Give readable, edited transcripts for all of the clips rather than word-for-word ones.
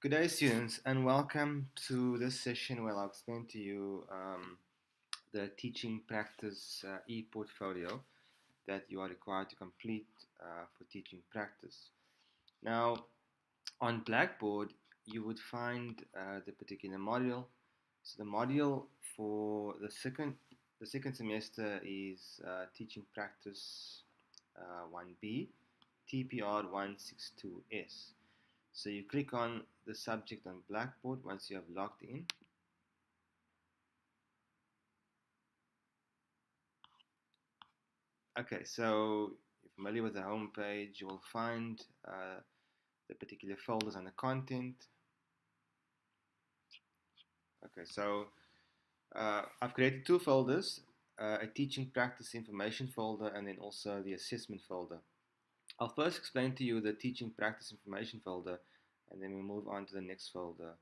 Good day, students, and welcome to this session where I'll explain to you the teaching practice e-portfolio that you are required to complete for teaching practice. Now, on Blackboard, you would find the particular module. So the module for the second semester is teaching practice 1B, TPR 162S. So you click on the subject on Blackboard once you have logged in. Okay, so you're familiar with the home page. You will find the particular folders and the content. Okay, so I've created two folders, a teaching practice information folder and then also the assessment folder. I'll first explain to you the teaching practice information folder and then we'll move on to the next folder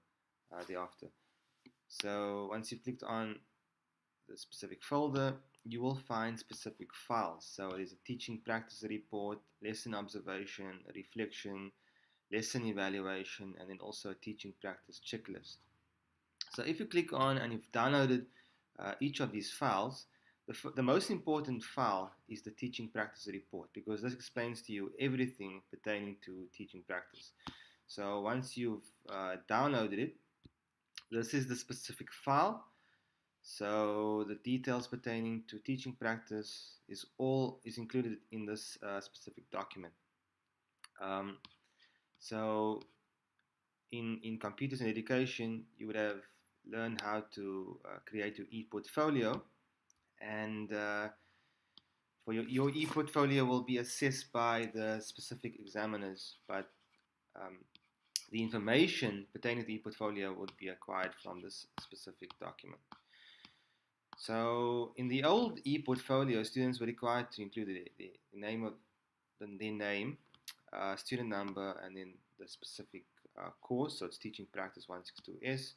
thereafter. So once you've clicked on the specific folder, you will find specific files. So it is a teaching practice report, lesson observation, reflection, lesson evaluation, and then also a teaching practice checklist. So if you click on and you've downloaded each of these files, the most important file is the teaching practice report because this explains to you everything pertaining to teaching practice. So once you've downloaded it, this is the specific file. So the details pertaining to teaching practice is included in this specific document. Um, so in computers and education, you would have learned how to create your e-portfolio, and for your e-portfolio will be assessed by the specific examiners, but um, the information pertaining to the e-portfolio would be acquired from this specific document. So in the old e-portfolio, students were required to include the name of their name, student number, and then the specific course. So it's teaching practice 162S,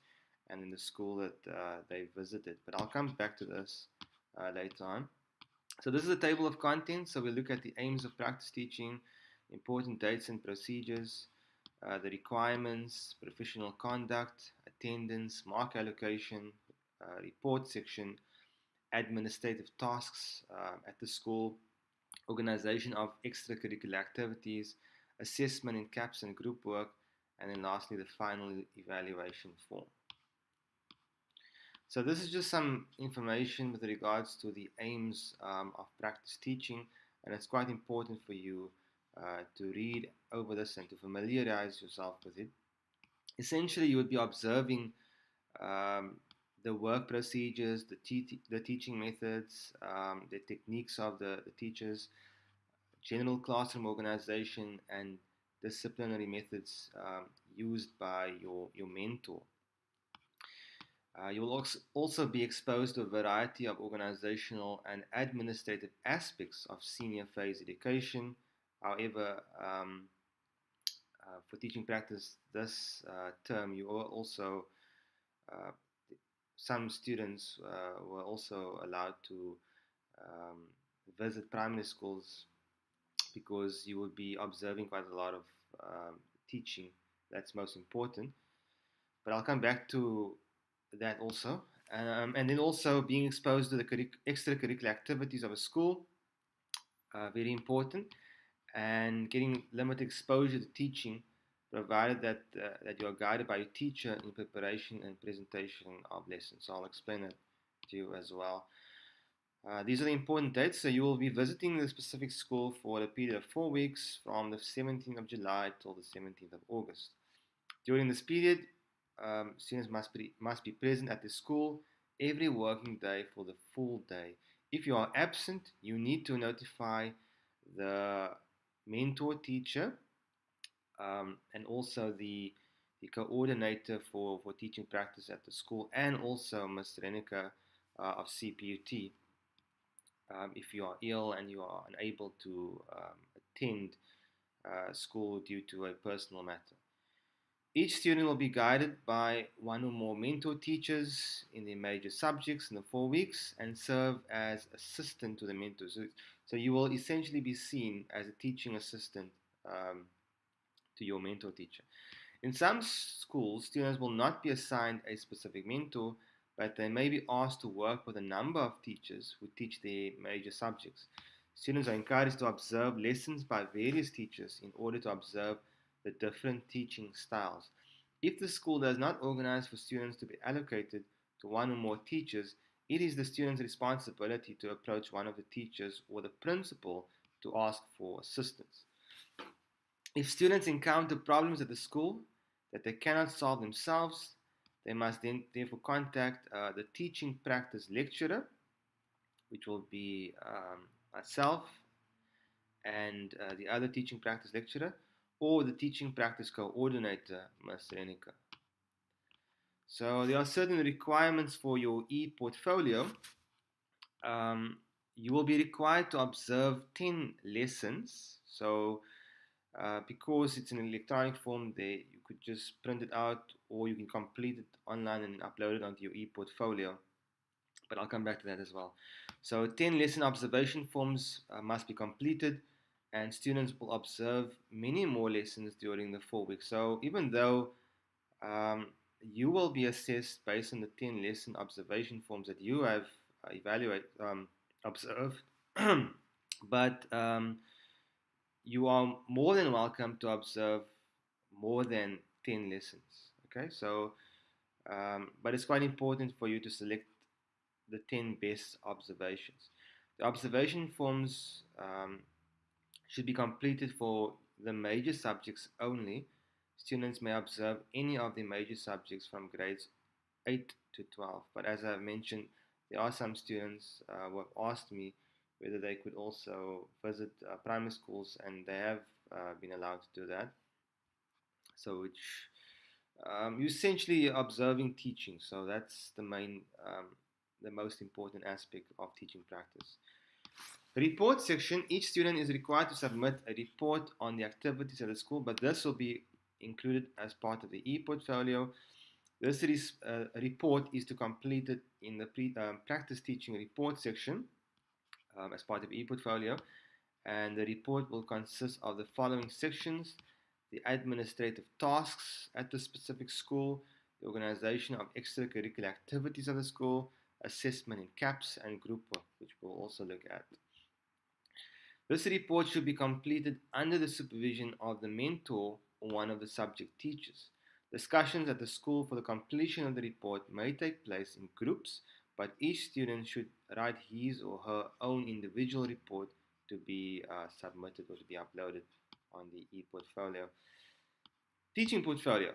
and then the school that they visited. But I'll come back to this later on. So this is a table of contents. So we look at the aims of practice teaching, important dates and procedures, the requirements, professional conduct, attendance, mark allocation, report section, administrative tasks at the school, organization of extracurricular activities, assessment in CAPS and group work, and then lastly the final evaluation form. So this is just some information with regards to the aims of practice teaching, and it's quite important for you to read over this and to familiarize yourself with it. Essentially, you would be observing um, the work procedures, the teaching methods, the techniques of the teachers, general classroom organization, and disciplinary methods used by your mentor. You will also be exposed to a variety of organizational and administrative aspects of senior phase education. However, for teaching practice this term, you are also uh, some students were also allowed to um, visit primary schools because you would be observing quite a lot of teaching. That's most important. But I'll come back to that also. And then also being exposed to the extracurricular activities of a school, very important. And getting limited exposure to teaching, provided that you are guided by your teacher in preparation and presentation of lessons. So I'll explain it to you as well. These are the important dates. So you will be visiting the specific school for a period of 4 weeks from the 17th of July till the 17th of August. During this period, students must be present at the school every working day for the full day. If you are absent, you need to notify the mentor teacher and also the coordinator for teaching practice at the school, and also Ms. Renica of CPUT. If you are ill and you are unable to attend school due to a personal matter. Each student will be guided by one or more mentor teachers in their major subjects in the 4 weeks and serve as assistant to the mentor. So you will essentially be seen as a teaching assistant to your mentor teacher. In some schools, students will not be assigned a specific mentor, but they may be asked to work with a number of teachers who teach their major subjects. Students are encouraged to observe lessons by various teachers in order to observe the different teaching styles. If the school does not organize for students to be allocated to one or more teachers, it is the student's responsibility to approach one of the teachers or the principal to ask for assistance. If students encounter problems at the school that they cannot solve themselves, they must then therefore contact the teaching practice lecturer, which will be myself and the other teaching practice lecturer, or the teaching practice coordinator, Ms. Renica. So there are certain requirements for your e-portfolio. Um, you will be required to observe 10 lessons. So because it's in an electronic form, you could just print it out or you can complete it online and upload it onto your e-portfolio. But I'll come back to that as well. So 10 lesson observation forms must be completed, and students will observe many more lessons during the 4 weeks. So even though um, you will be assessed based on the 10 lesson observation forms that you have observed, but you are more than welcome to observe more than 10 lessons. Okay, so but it's quite important for you to select the 10 best observations. The observation forms should be completed for the major subjects only. Students may observe any of the major subjects from grades 8 to 12. But as I've mentioned, there are some students who have asked me whether they could also visit primary schools, and they have been allowed to do that. So, which you're essentially observing teaching. So that's the most important aspect of teaching practice. The report section, each student is required to submit a report on the activities at the school, but this will be included as part of the e-portfolio. This report is to complete it in the practice teaching report section as part of e-portfolio, and the report will consist of the following sections: the administrative tasks at the specific school, the organization of extracurricular activities at the school, assessment in CAPS, and group work, which we'll also look at. This report should be completed under the supervision of the mentor or one of the subject teachers. Discussions at the school for the completion of the report may take place in groups, but each student should write his or her own individual report to be submitted or to be uploaded on the e-portfolio. Teaching portfolio.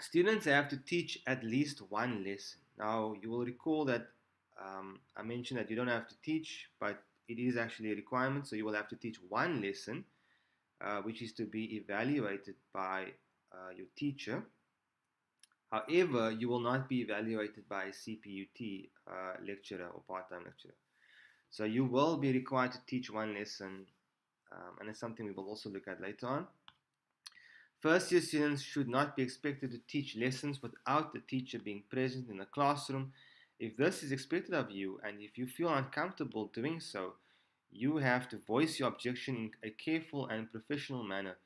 Students have to teach at least one lesson. Now, you will recall that I mentioned that you don't have to teach, but it is actually a requirement. So you will have to teach one lesson, which is to be evaluated by your teacher. However, you will not be evaluated by a CPUT lecturer or part-time lecturer. So you will be required to teach one lesson, and it's something we will also look at later on. First year students should not be expected to teach lessons without the teacher being present in the classroom. If this is expected of you and if you feel uncomfortable doing so, you have to voice your objection in a careful and professional manner.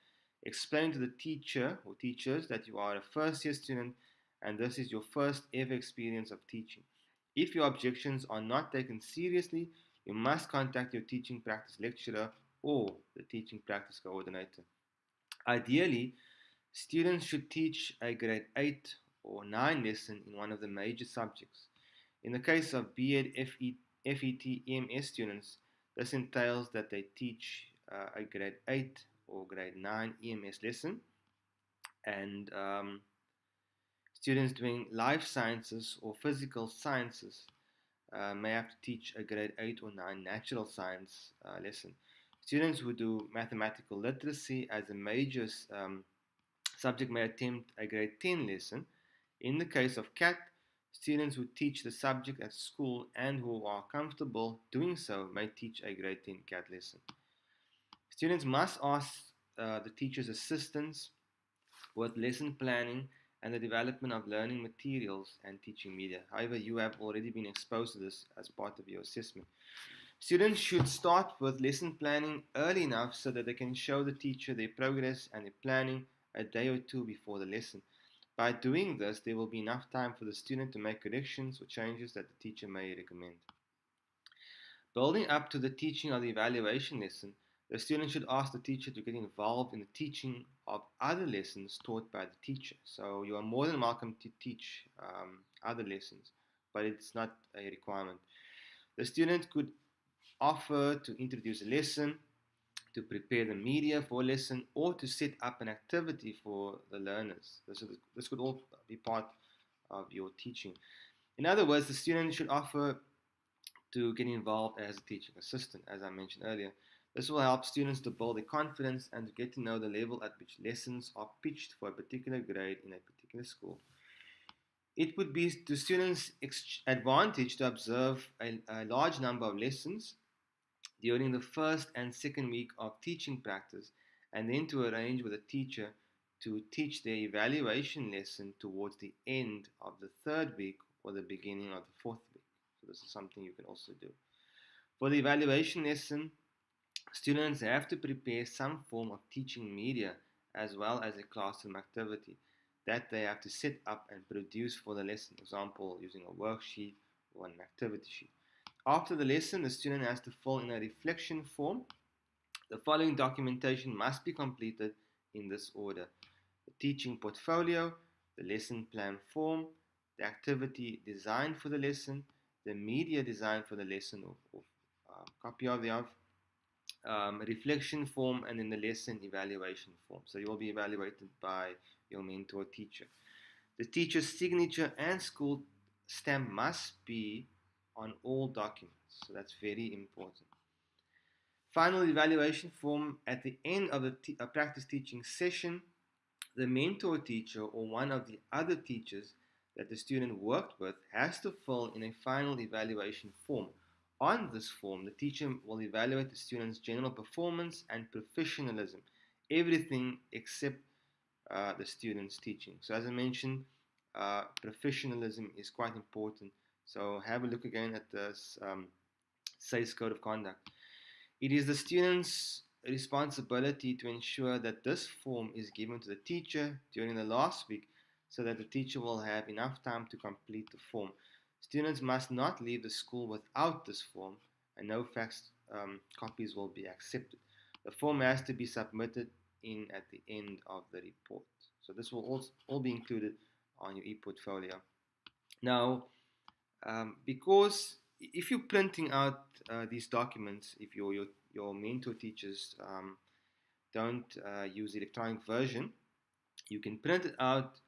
Explain to the teacher or teachers that you are a first year student and this is your first ever experience of teaching. If your objections are not taken seriously, you must contact your teaching practice lecturer or the teaching practice coordinator. Ideally, students should teach a grade 8 or 9 lesson in one of the major subjects. In the case of B.Ed. FET EMS students, this entails that they teach a grade 8 or grade 9 EMS lesson, and students doing life sciences or physical sciences may have to teach a grade 8 or 9 natural science lesson. Students who do mathematical literacy as a major subject may attempt a grade 10 lesson. In the case of CAT, students who teach the subject at school and who are comfortable doing so may teach a grade 10 CAT lesson. Students must ask the teacher's assistance with lesson planning and the development of learning materials and teaching media. However, you have already been exposed to this as part of your assessment. Students should start with lesson planning early enough so that they can show the teacher their progress and their planning a day or two before the lesson. By doing this, there will be enough time for the student to make corrections or changes that the teacher may recommend. Building up to the teaching of the evaluation lesson, the student should ask the teacher to get involved in the teaching of other lessons taught by the teacher. So you are more than welcome to teach other lessons, but it's not a requirement. The student could offer to introduce a lesson, to prepare the media for a lesson, or to set up an activity for the learners. This could all be part of your teaching. In other words, the student should offer to get involved as a teaching assistant, as I mentioned earlier. This will help students to build their confidence and to get to know the level at which lessons are pitched for a particular grade in a particular school. It would be to students' advantage to observe a large number of lessons during the first and second week of teaching practice, and then to arrange with a teacher to teach their evaluation lesson towards the end of the third week or the beginning of the fourth week. So this is something you can also do. For the evaluation lesson, students have to prepare some form of teaching media as well as a classroom activity that they have to set up and produce for the lesson, for example, using a worksheet or an activity sheet. After the lesson, the student has to fill in a reflection form. The following documentation must be completed in this order: the teaching portfolio, the lesson plan form, the activity designed for the lesson, the media designed for the lesson, or copy of the reflection form, and then the lesson evaluation form. So you will be evaluated by your mentor teacher. The teacher's signature and school stamp must be on all documents. So that's very important. Final evaluation form: at the end of the practice teaching session, the mentor teacher or one of the other teachers that the student worked with has to fill in a final evaluation form. On this form, the teacher will evaluate the student's general performance and professionalism, everything except the student's teaching. So as I mentioned, professionalism is quite important. So have a look again at this SACE Code of Conduct. It is the student's responsibility to ensure that this form is given to the teacher during the last week so that the teacher will have enough time to complete the form. Students must not leave the school without this form, and no fax copies will be accepted. The form has to be submitted in at the end of the report. So this will all be included on your e-portfolio. Now, because if you're printing out these documents, if your mentor teachers don't use electronic version, you can print it out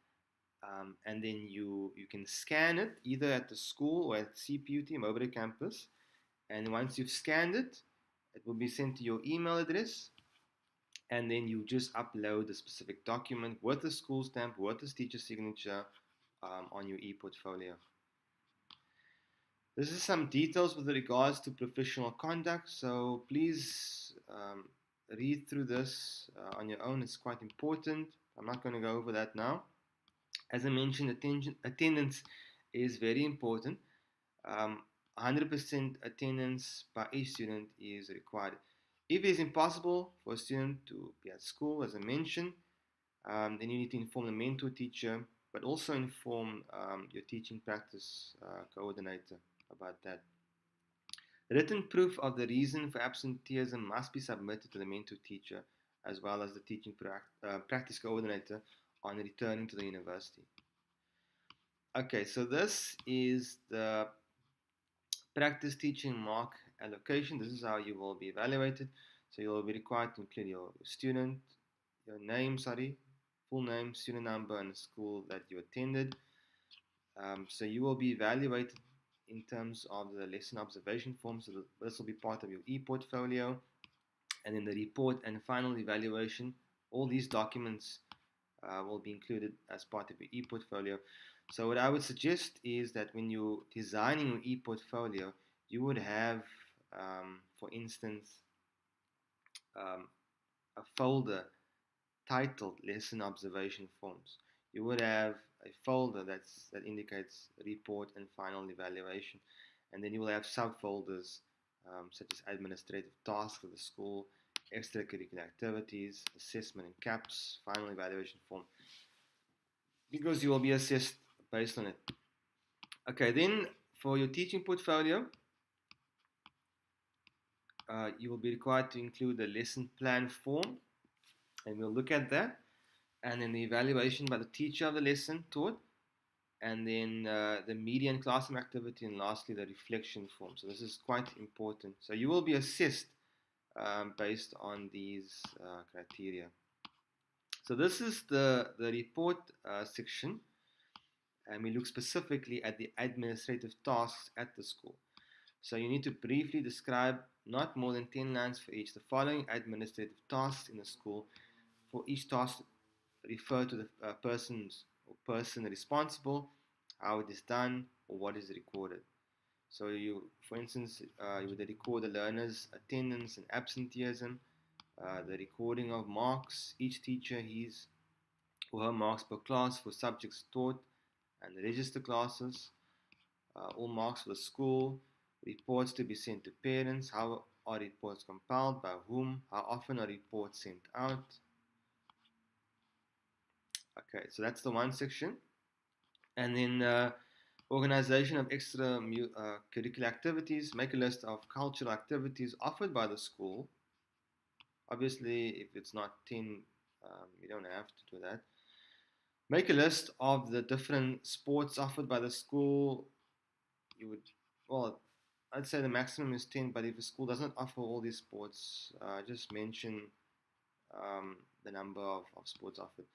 and then you can scan it either at the school or at CPUT Mowbray campus. And once you've scanned it, it will be sent to your email address. And then you just upload the specific document with the school stamp, with the teacher signature on your e-portfolio. This is some details with regards to professional conduct, so please read through this on your own. It's quite important. I'm not going to go over that now. As I mentioned, attendance is very important. 100% attendance by each student is required. If it is impossible for a student to be at school, as I mentioned, then you need to inform the mentor teacher, but also inform your teaching practice coordinator about that. Written proof of the reason for absenteeism must be submitted to the mentor teacher as well as the teaching practice coordinator on returning to the university. Okay, so this is the practice teaching mark allocation. This is how you will be evaluated. So you will be required to include your student, your name, full name, student number, and the school that you attended. So you will be evaluated in terms of the lesson observation form. So this will be part of your e-portfolio. And in the report and final evaluation, all these documents will be included as part of your e-portfolio. So what I would suggest is that when you're designing your e-portfolio, you would have, for instance, a folder titled Lesson Observation Forms. You would have a folder that indicates report and final evaluation, and then you will have subfolders such as administrative tasks for the school extracurricular activities, assessment in CAPS, final evaluation form, because you will be assessed based on it. Okay, then for your teaching portfolio, you will be required to include the lesson plan form, and we'll look at that, and then the evaluation by the teacher of the lesson taught, and then the media and classroom activity, and lastly the reflection form. So this is quite important. So you will be assessed based on these criteria. So this is the report section, and we look specifically at the administrative tasks at the school. So you need to briefly describe, not more than 10 lines for each, the following administrative tasks in the school. For each task, refer to the person responsible, how it is done, or what is recorded. So you, for instance, you would record the learner's attendance and absenteeism, the recording of marks, each teacher his or her marks per class for subjects taught, and register classes, all marks for the school, reports to be sent to parents, how are reports compiled, by whom, how often are reports sent out. Okay, so that's the one section. And then organization of extra curricular activities. Make a list of cultural activities offered by the school. Obviously, if it's not 10, you don't have to do that. Make a list of the different sports offered by the school. You would, well, I'd say the maximum is 10, but if a school doesn't offer all these sports, just mention the number of sports offered.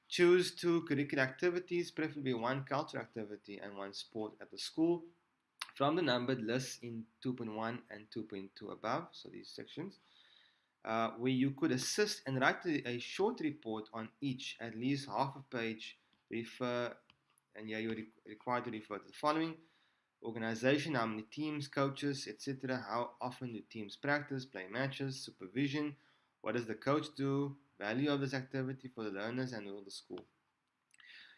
Choose 2 curricular activities, preferably 1 cultural activity and 1 sport at the school, from the numbered lists in 2.1 and 2.2 above, so these sections, where you could assist and write a short report on each, at least half a page. Refer, and you're required to refer to the following: organization, how many teams, coaches, etc. How often do teams practice, play matches, supervision, what does the coach do, value of this activity for the learners and all the school.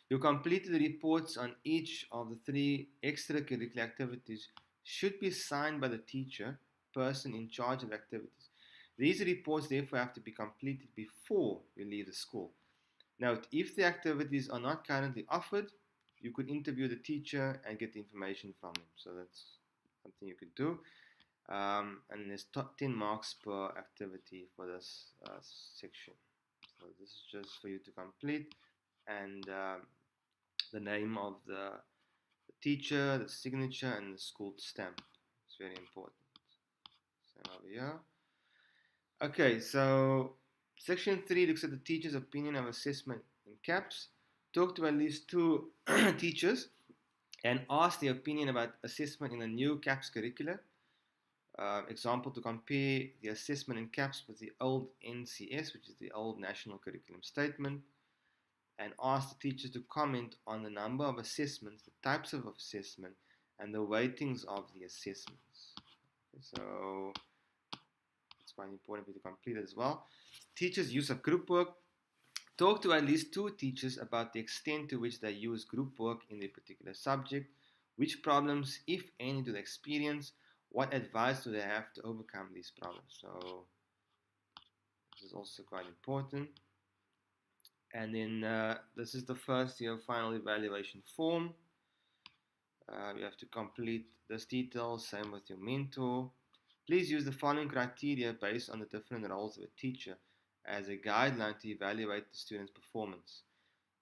You completed the reports on each of the 3 extracurricular activities should be signed by the teacher, person in charge of activities. These reports therefore have to be completed before you leave the school. Note, if the activities are not currently offered, you could interview the teacher and get the information from him. So that's something you could do. And there's 10 marks per activity for this section. So this is just for you to complete, and the name of the teacher, the signature, and the school stamp. It's very important. So over here. Okay, so section 3 looks at the teacher's opinion of assessment in CAPS. Talk to at least 2 teachers and ask their opinion about assessment in the new CAPS curricula. Example, to compare the assessment in CAPS with the old NCS, which is the old National Curriculum Statement, and ask the teachers to comment on the number of assessments, the types of assessment, and the weightings of the assessments. Okay, so it's quite important for you to complete it as well. Teachers' use of group work. Talk to at least 2 teachers about the extent to which they use group work in their particular subject. Which problems, if any, do they experience? What advice do they have to overcome these problems? So this is also quite important. And then this is the first year final evaluation form. You have to complete this detail, same with your mentor. Please use the following criteria based on the different roles of a teacher as a guideline to evaluate the student's performance.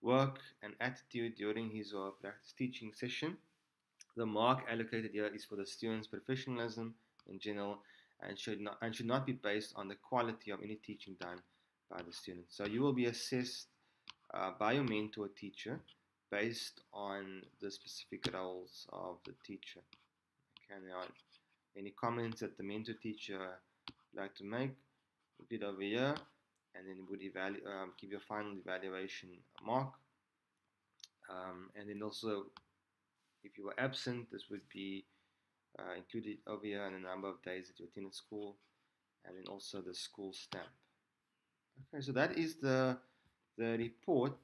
Work and attitude during his or her practice teaching session. The mark allocated here is for the student's professionalism in general and should not be based on the quality of any teaching done by the student. So you will be assessed by your mentor teacher based on the specific roles of the teacher. Okay, now any comments that the mentor teacher would like to make, put it over here, and then would give you a final evaluation mark. And then also, if you were absent, this would be included over here, and the number of days that you attended school, and then also the school stamp. Okay, so that is the report.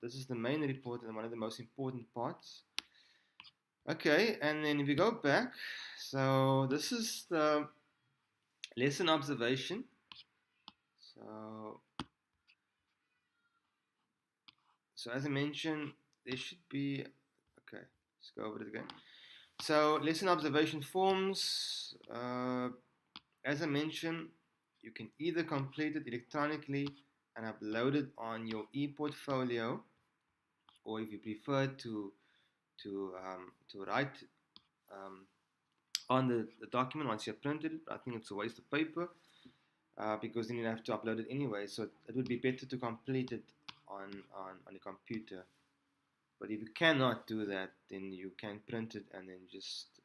This is the main report and one of the most important parts. Okay, and then if you go back, so this is the lesson observation. So as I mentioned, there should be, okay, let's go over it again. So lesson observation forms, as I mentioned, you can either complete it electronically and upload it on your e-portfolio, or if you prefer to write um, on the document once you've printed it. I think it's a waste of paper because then you have to upload it anyway. So it would be better to complete it on a computer. But if you cannot do that, then you can print it and then just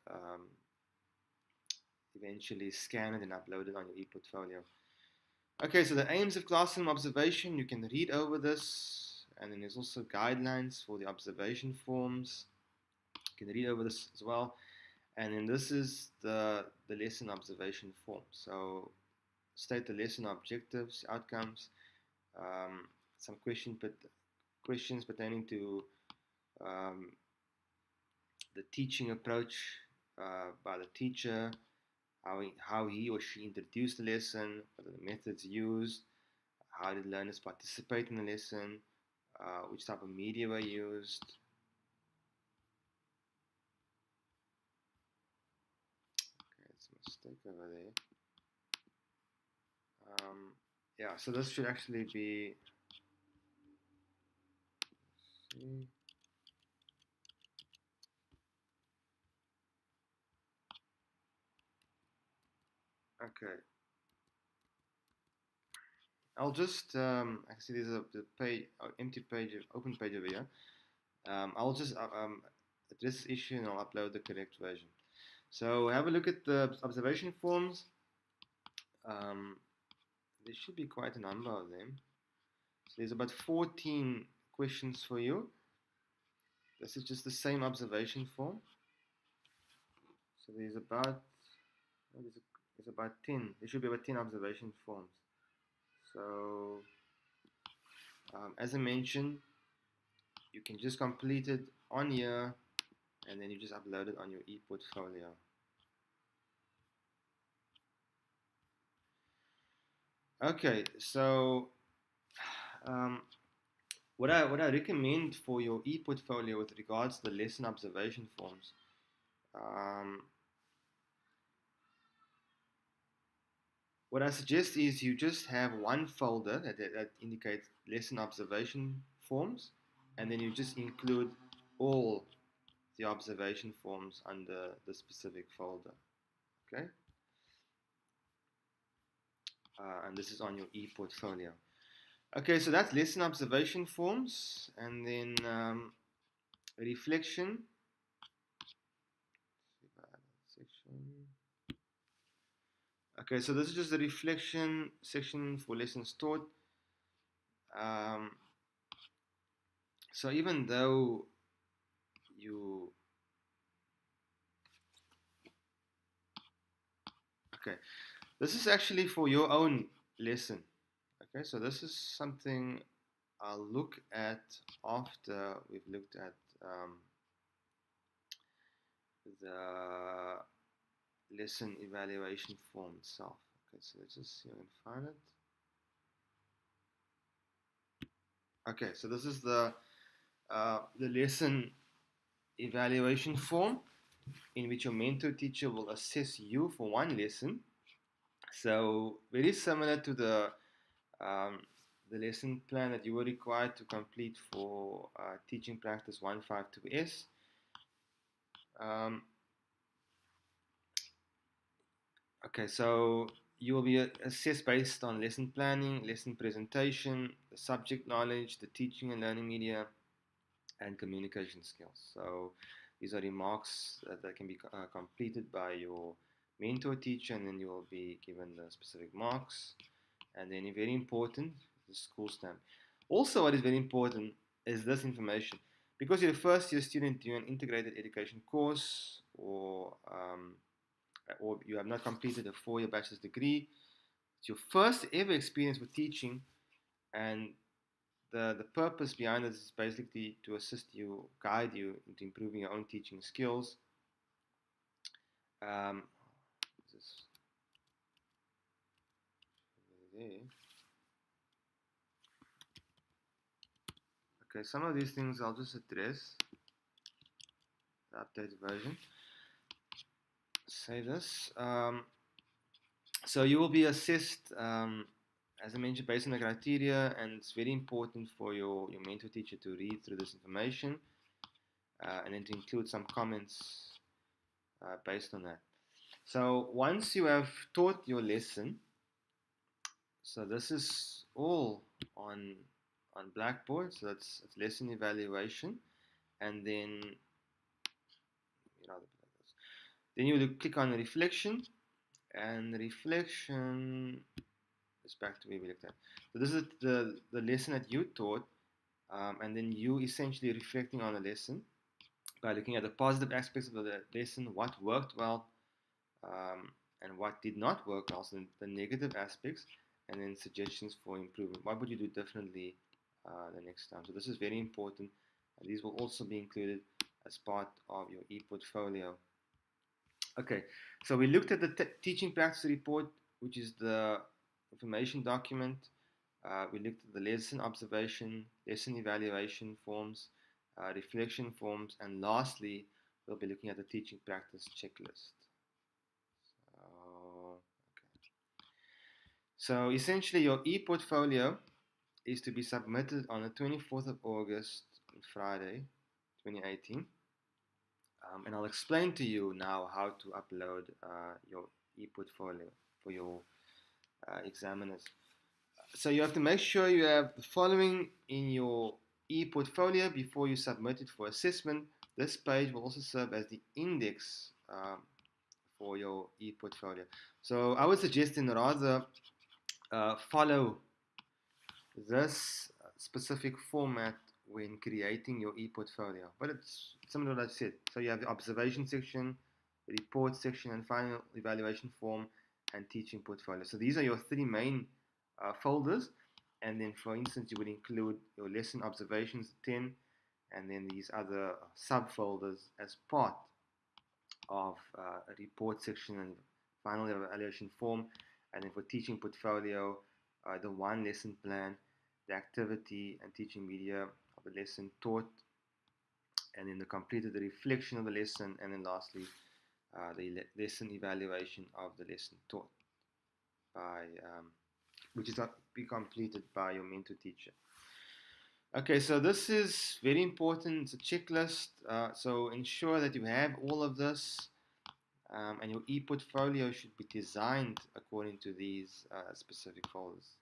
eventually scan it and upload it on your e-portfolio. Okay, so the aims of classroom observation, you can read over this, and then there's also guidelines for the observation forms. You can read over this as well. And then this is the lesson observation form. So state the lesson objectives, outcomes, some questions pertaining to um, the teaching approach by the teacher, how he or she introduced the lesson, what are the methods used, how did learners participate in the lesson, which type of media were used. Okay, it's a mistake over there. Yeah, so this should actually be, let's see. Okay, I'll just actually there's the page, empty page, open page over here. I'll just address this issue and I'll upload the correct version. So have a look at the observation forms. Um, there should be quite a number of them. So there's about 14 questions for you. This is just the same observation form. So there's about, there's about 10. There should be about 10 observation forms. So as I mentioned, you can just complete it on here and then you just upload it on your e-portfolio. Okay, so what I recommend for your e-portfolio with regards to the lesson observation forms, what I suggest is you just have one folder that indicates lesson observation forms, and then you just include all the observation forms under the specific folder. Okay, and this is on your e-portfolio. Okay, so that's lesson observation forms, and then reflection. Okay, so this is just the reflection section for lessons taught. Um, so even though you, okay, this is actually for your own lesson. Okay, so this is something I'll look at after we've looked at the lesson evaluation form itself. Okay, so let's just see if I can find it. Okay, so this is the lesson evaluation form in which your mentor teacher will assess you for one lesson. So very similar to the lesson plan that you were required to complete for teaching practice 152S. Okay, so you will be assessed based on lesson planning, lesson presentation, the subject knowledge, the teaching and learning media, and communication skills. So these are remarks that can be completed by your mentor teacher, and then you will be given the specific marks. And then very important, the school stamp. Also, what is very important is this information. Because you're a first year student doing an integrated education course, or you have not completed a 4-year bachelor's degree, it's your first ever experience with teaching, and the purpose behind this is basically to assist you, guide you into improving your own teaching skills. There. Okay, some of these things I'll just address. The updated version. Save this. So you will be assessed, as I mentioned, based on the criteria, and it's very important for your mentor teacher to read through this information and then to include some comments based on that. So once you have taught your lesson, so this is all on Blackboard, so it's lesson evaluation, and then then you will click on reflection, and reflection is back to where we looked at. So this is the lesson that you taught, and then you essentially reflecting on the lesson by looking at the positive aspects of the lesson, what worked well, and what did not work well, so the negative aspects, and then suggestions for improvement. What would you do differently the next time? So this is very important. And these will also be included as part of your e-portfolio. Okay, so we looked at the teaching practice report, which is the information document. We looked at the lesson observation, lesson evaluation forms, reflection forms, and lastly, we'll be looking at the teaching practice checklist. So essentially, your e-portfolio is to be submitted on the 24th of August, Friday, 2018. And I'll explain to you now how to upload your e-portfolio for your examiners. So you have to make sure you have the following in your e-portfolio before you submit it for assessment. This page will also serve as the index for your e-portfolio. So I would suggest then rather follow this specific format when creating your e-portfolio. But it's similar to what I said. So you have the observation section, the report section, and final evaluation form, and teaching portfolio. So these are your three main folders. And then, for instance, you would include your lesson observations 10, and then these other subfolders as part of a report section and final evaluation form. And then for teaching portfolio, the one lesson plan, the activity and teaching media of the lesson taught, and then the completed the reflection of the lesson, and then lastly the lesson evaluation of the lesson taught by which is to be completed by your mentor teacher. Okay, so this is very important. It's a checklist, so ensure that you have all of this, and your e-portfolio should be designed according to these specific folders.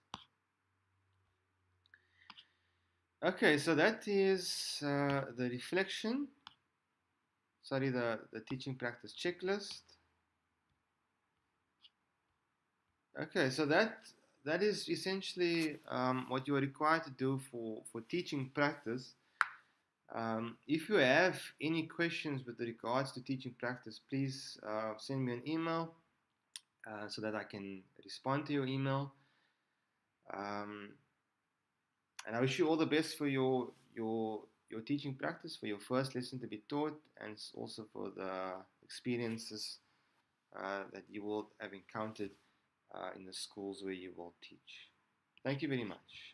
Okay, so that is the reflection, the teaching practice checklist. Okay, so that is essentially what you are required to do for teaching practice. If you have any questions with regards to teaching practice, please send me an email so that I can respond to your email. And I wish you all the best for your teaching practice, for your first lesson to be taught, and also for the experiences that you will have encountered in the schools where you will teach. Thank you very much.